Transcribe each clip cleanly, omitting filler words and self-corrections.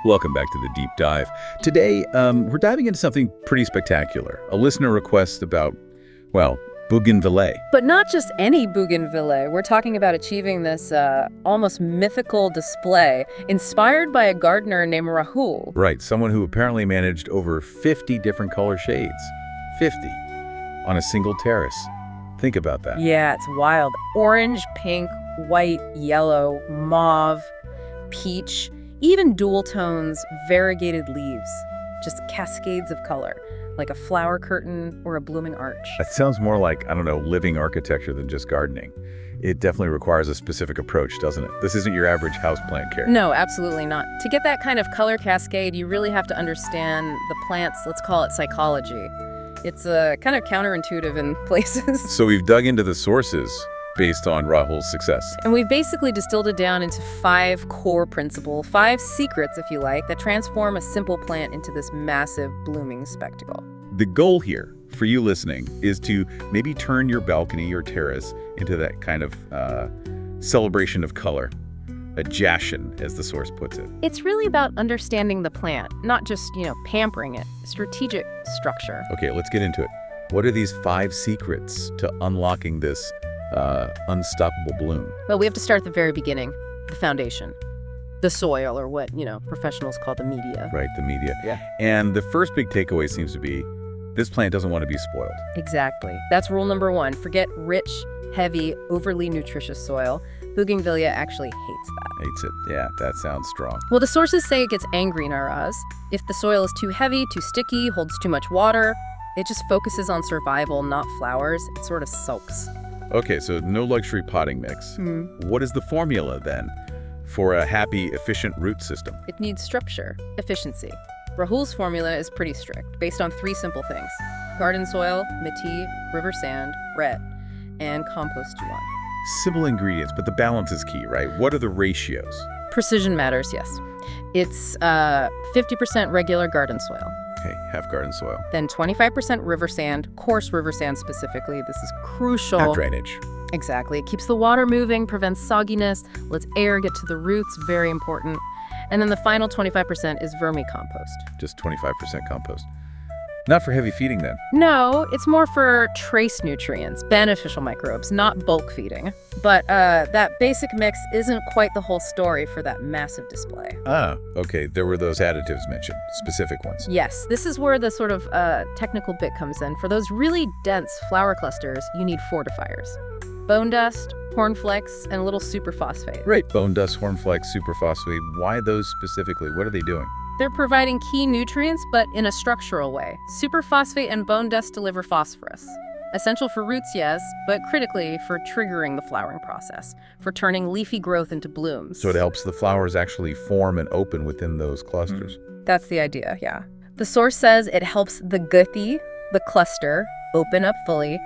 Welcome back to the Deep Dive. Today, we're diving into something pretty spectacular. A listener request about, well, Bougainvillea. But not just any Bougainvillea. We're talking about achieving this almost mythical display inspired by a gardener named Rahul. Right, someone who apparently managed over 50 different color shades. 50. On a single terrace. Think about that. Yeah, it's wild. Orange, pink, white, yellow, mauve, peach, even dual tones, variegated leaves. Just cascades of color, like a flower curtain or a blooming arch. That sounds more like, I don't know, living architecture than just gardening. It definitely requires a specific approach, doesn't it? This isn't your average houseplant care. No, absolutely not. To get that kind of color cascade, you really have to understand the plant's, let's call it psychology. It's kind of counterintuitive in places. So we've dug into the sources based on Rahul's success. And we've basically distilled it down into 5 core principles, 5 secrets, if you like, that transform a simple plant into this massive blooming spectacle. The goal here, for you listening, is to maybe turn your balcony or terrace into that kind of celebration of color. A jashan, as the source puts it. It's really about understanding the plant, not just, pampering it. Strategic structure. Okay, let's get into it. What are these 5 secrets to unlocking this unstoppable bloom? Well, we have to start at the very beginning, the foundation, the soil, or what, professionals call the media. Right, the media. Yeah. And the first big takeaway seems to be, this plant doesn't want to be spoiled. Exactly. That's rule number 1. Forget rich, heavy, overly nutritious soil. Bougainvillea actually hates that. Hates it. Yeah, that sounds strong. Well, the sources say it gets angry in Araz. If the soil is too heavy, too sticky, holds too much water, it just focuses on survival, not flowers. It sort of sulks. Okay, so no luxury potting mix. What is the formula, then, for a happy, efficient root system? It needs structure, efficiency. Rahul's formula is pretty strict, based on 3 simple things: garden soil, métis, river sand, red, and compost you want. Simple ingredients, but the balance is key, right? What are the ratios? Precision matters, yes. It's 50% regular garden soil. Okay, half garden soil. Then 25% river sand, coarse river sand specifically. This is crucial. Not drainage. Exactly. It keeps the water moving, prevents sogginess, lets air get to the roots, very important. And then the final 25% is vermicompost. Just 25% compost. Not for heavy feeding, then? No, it's more for trace nutrients, beneficial microbes, not bulk feeding. But that basic mix isn't quite the whole story for that massive display. Ah, okay. There were those additives mentioned, specific ones. Yes, this is where the sort of technical bit comes in. For those really dense flower clusters, you need fortifiers. Bone dust, cornflakes, and a little superphosphate. Right, bone dust, hornflex, superphosphate. Why those specifically? What are they doing? They're providing key nutrients, but in a structural way. Superphosphate and bone dust deliver phosphorus. Essential for roots, yes, but critically for triggering the flowering process, for turning leafy growth into blooms. So it helps the flowers actually form and open within those clusters. That's the idea, yeah. The source says it helps the guthi, the cluster, open up fully,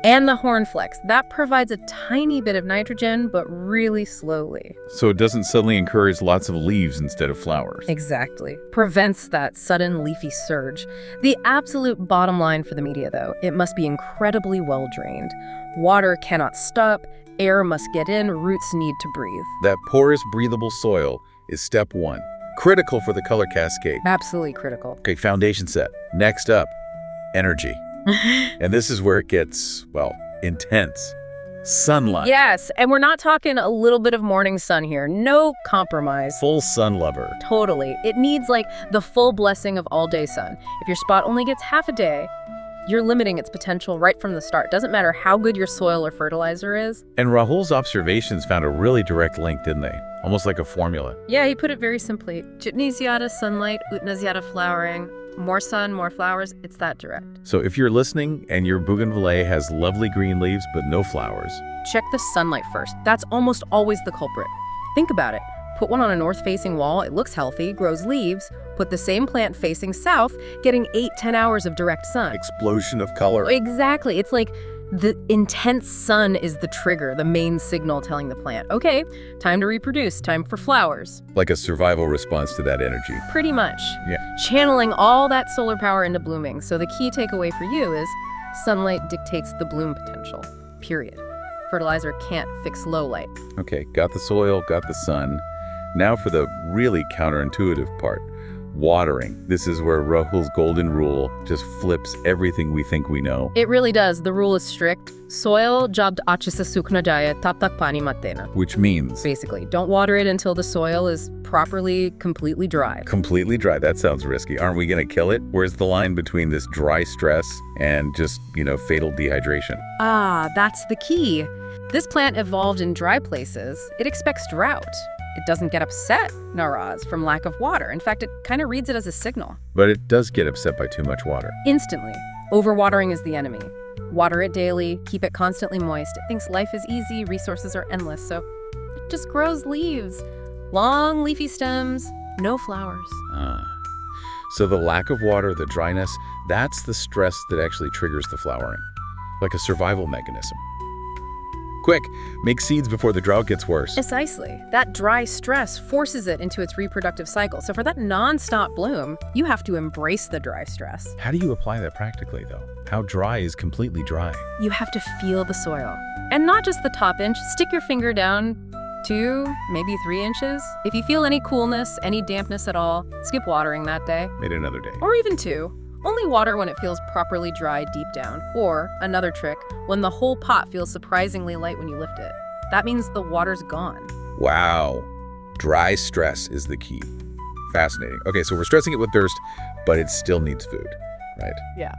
and the hornflex. That provides a tiny bit of nitrogen, but really slowly. So it doesn't suddenly encourage lots of leaves instead of flowers. Exactly. Prevents that sudden leafy surge. The absolute bottom line for the media, though, it must be incredibly well drained. Water cannot stop, air must get in, roots need to breathe. That porous, breathable soil is step 1. Critical for the color cascade. Absolutely critical. Okay, foundation set. Next up, energy. And this is where it gets, well, intense. Sunlight. Yes, and we're not talking a little bit of morning sun here. No compromise. Full sun lover. Totally. It needs like the full blessing of all-day sun. If your spot only gets half a day, you're limiting its potential right from the start. Doesn't matter how good your soil or fertilizer is. And Rahul's observations found a really direct link, didn't they? Almost like a formula. Yeah, he put it very simply. Jitni zyada sunlight, utna zyada flowering. More sun, more flowers, it's that direct. So if you're listening and your Bougainvillea has lovely green leaves but no flowers, check the sunlight first. That's almost always the culprit. Think about it. Put one on a north-facing wall, it looks healthy, grows leaves. Put the same plant facing south, getting 8-10 hours of direct sun. explosion of color. Exactly. It's like the intense sun is the trigger, the main signal telling the plant, okay, time to reproduce, time for flowers. Like a survival response to that energy. Pretty much. Yeah. Channeling all that solar power into blooming. So the key takeaway for you is sunlight dictates the bloom potential, period. Fertilizer can't fix low light. Okay, got the soil, got the sun. Now for the really counterintuitive part. Watering. This is where Rahul's golden rule just flips everything we think we know. It really does. The rule is strict. Soil jab achhe se sukna jaye tab tak pani mat dena. Which means? Basically, don't water it until the soil is properly, completely dry. Completely dry? That sounds risky. Aren't we going to kill it? Where's the line between this dry stress and just, fatal dehydration? Ah, that's the key. This plant evolved in dry places. It expects drought. It doesn't get upset, naraz, from lack of water. In fact, it kind of reads it as a signal. But it does get upset by too much water. Instantly. Overwatering is the enemy. Water it daily, keep it constantly moist. It thinks life is easy, resources are endless, so it just grows leaves. Long, leafy stems, no flowers. So the lack of water, the dryness, that's the stress that actually triggers the flowering. Like a survival mechanism. Quick, make seeds before the drought gets worse. Precisely. That dry stress forces it into its reproductive cycle. So for that non-stop bloom, you have to embrace the dry stress. How do you apply that practically, though? How dry is completely dry? You have to feel the soil. And not just the top inch. Stick your finger down 2, maybe 3 inches. If you feel any coolness, any dampness at all, skip watering that day. Maybe another day. Or even 2. Only water when it feels properly dry deep down. Or, another trick, when the whole pot feels surprisingly light when you lift it. That means the water's gone. Wow. Dry stress is the key. Fascinating. Okay, so we're stressing it with thirst, but it still needs food, right? Yeah.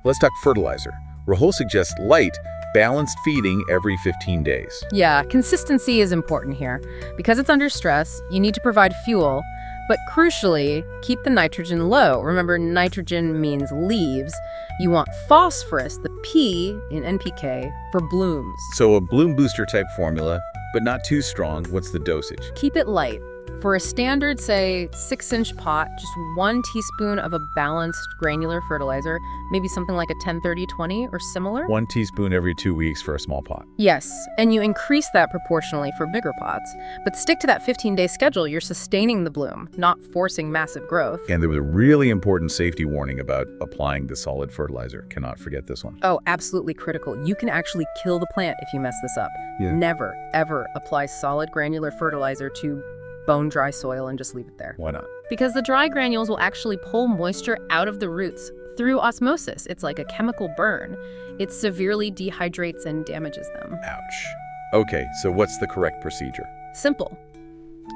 Let's talk fertilizer. Rahul suggests light, balanced feeding every 15 days. Yeah, consistency is important here. Because it's under stress, you need to provide fuel, but crucially, keep the nitrogen low. Remember, nitrogen means leaves. You want phosphorus, the P in NPK, for blooms. So a bloom booster type formula, but not too strong. What's the dosage? Keep it light. For a standard, say, 6-inch pot, just 1 teaspoon of a balanced granular fertilizer, maybe something like a 10-30-20 or similar. 1 teaspoon every 2 weeks for a small pot. Yes, and you increase that proportionally for bigger pots. But stick to that 15-day schedule. You're sustaining the bloom, not forcing massive growth. And there was a really important safety warning about applying the solid fertilizer. Cannot forget this one. Oh, absolutely critical. You can actually kill the plant if you mess this up. Yeah. Never, ever apply solid granular fertilizer to bone-dry soil and just leave it there. Why not? Because the dry granules will actually pull moisture out of the roots through osmosis. It's like a chemical burn. It severely dehydrates and damages them. Ouch. Okay, so what's the correct procedure? Simple.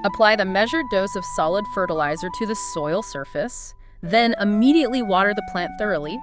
Apply the measured dose of solid fertilizer to the soil surface, then immediately water the plant thoroughly.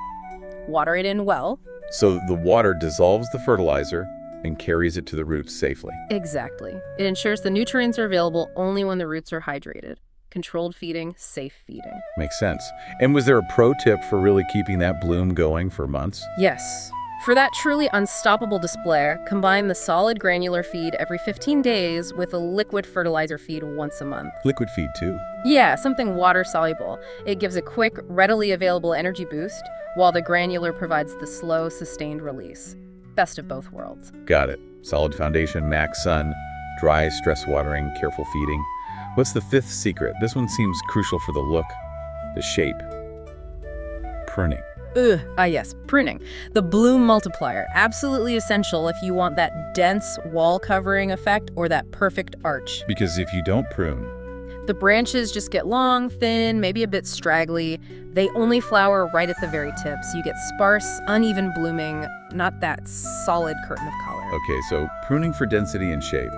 Water it in well. So the water dissolves the fertilizer and carries it to the roots safely. Exactly. It ensures the nutrients are available only when the roots are hydrated. Controlled feeding, safe feeding. Makes sense. And was there a pro tip for really keeping that bloom going for months? Yes. For that truly unstoppable display, combine the solid granular feed every 15 days with a liquid fertilizer feed once a month. Liquid feed too. Yeah, something water-soluble. It gives a quick, readily available energy boost, while the granular provides the slow, sustained release. Best of both worlds. Got it. Solid foundation, max sun, dry, stress watering, careful feeding. What's the 5th secret? This one seems crucial for the look, the shape. Pruning. Yes, pruning. The bloom multiplier. Absolutely essential if you want that dense wall covering effect or that perfect arch. Because if you don't prune, the branches just get long, thin, maybe a bit straggly. They only flower right at the very tips. You get sparse, uneven blooming, not that solid curtain of color. Okay, so pruning for density and shape.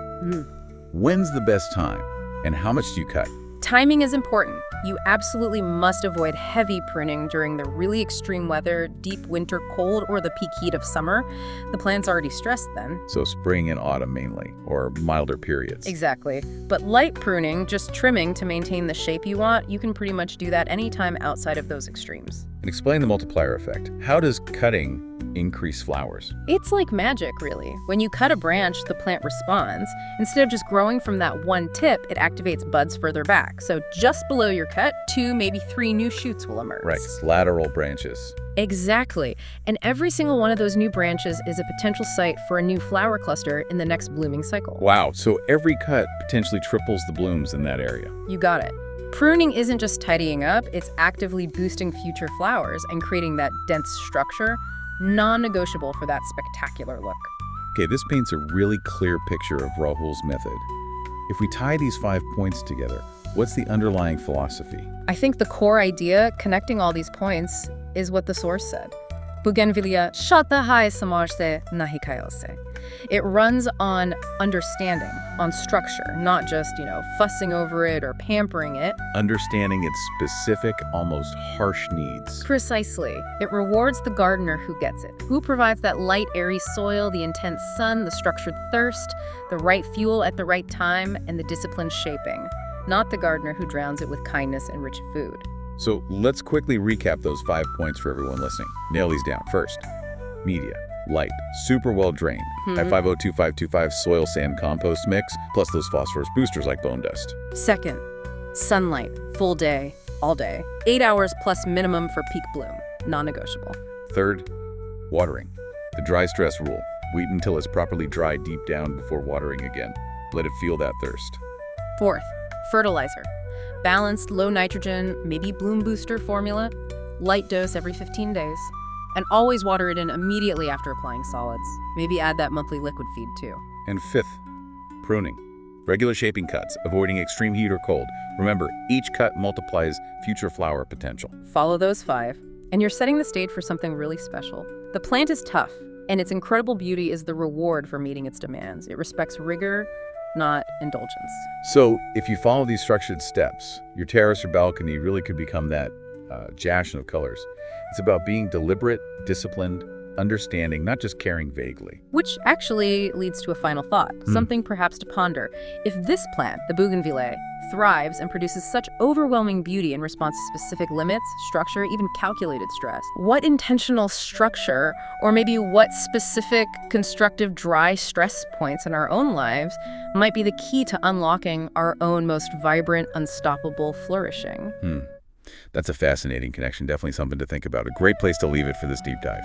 When's the best time? And how much do you cut? Timing is important. You absolutely must avoid heavy pruning during the really extreme weather, deep winter cold, or the peak heat of summer. The plant's already stressed then. So spring and autumn mainly, or milder periods. Exactly. But light pruning, just trimming to maintain the shape you want, you can pretty much do that anytime outside of those extremes. And explain the multiplier effect. How does cutting increase flowers? It's like magic, really. When you cut a branch, the plant responds. Instead of just growing from that one tip, it activates buds further back. So just below your cut, 2, maybe 3 new shoots will emerge. Right, lateral branches. Exactly. And every single one of those new branches is a potential site for a new flower cluster in the next blooming cycle. Wow, so every cut potentially triples the blooms in that area. You got it. Pruning isn't just tidying up, it's actively boosting future flowers and creating that dense structure, non-negotiable for that spectacular look. Okay, this paints a really clear picture of Rahul's method. If we tie these 5 points together, what's the underlying philosophy? I think the core idea connecting all these points is what the source said. Bougainvillea shata hai samaj se nahi kayal se. It runs on understanding, on structure, not just, fussing over it or pampering it. Understanding its specific, almost harsh needs. Precisely. It rewards the gardener who gets it, who provides that light, airy soil, the intense sun, the structured thirst, the right fuel at the right time, and the disciplined shaping. Not the gardener who drowns it with kindness and rich food. So let's quickly recap those 5 points for everyone listening. Nail these down. First, media. Light, super well drained. At 502525 soil sand compost mix, plus those phosphorus boosters like bone dust. Second, sunlight, full day, all day. 8 hours plus minimum for peak bloom, non-negotiable. Third, watering. The dry stress rule. Wait until it's properly dried deep down before watering again. Let it feel that thirst. Fourth, fertilizer. Balanced, low nitrogen, maybe bloom booster formula. Light dose every 15 days. And always water it in immediately after applying solids. Maybe add that monthly liquid feed too. And fifth, pruning. Regular shaping cuts, avoiding extreme heat or cold. Remember, each cut multiplies future flower potential. Follow those 5, and you're setting the stage for something really special. The plant is tough, and its incredible beauty is the reward for meeting its demands. It respects rigor, not indulgence. So, if you follow these structured steps, your terrace or balcony really could become that jashin of colors. It's about being deliberate, disciplined, understanding, not just caring vaguely. Which actually leads to a final thought, something perhaps to ponder. If this plant, the Bougainvillea, thrives and produces such overwhelming beauty in response to specific limits, structure, even calculated stress, what intentional structure, or maybe what specific constructive dry stress points in our own lives might be the key to unlocking our own most vibrant, unstoppable flourishing? That's a fascinating connection. Definitely something to think about. A great place to leave it for this deep dive.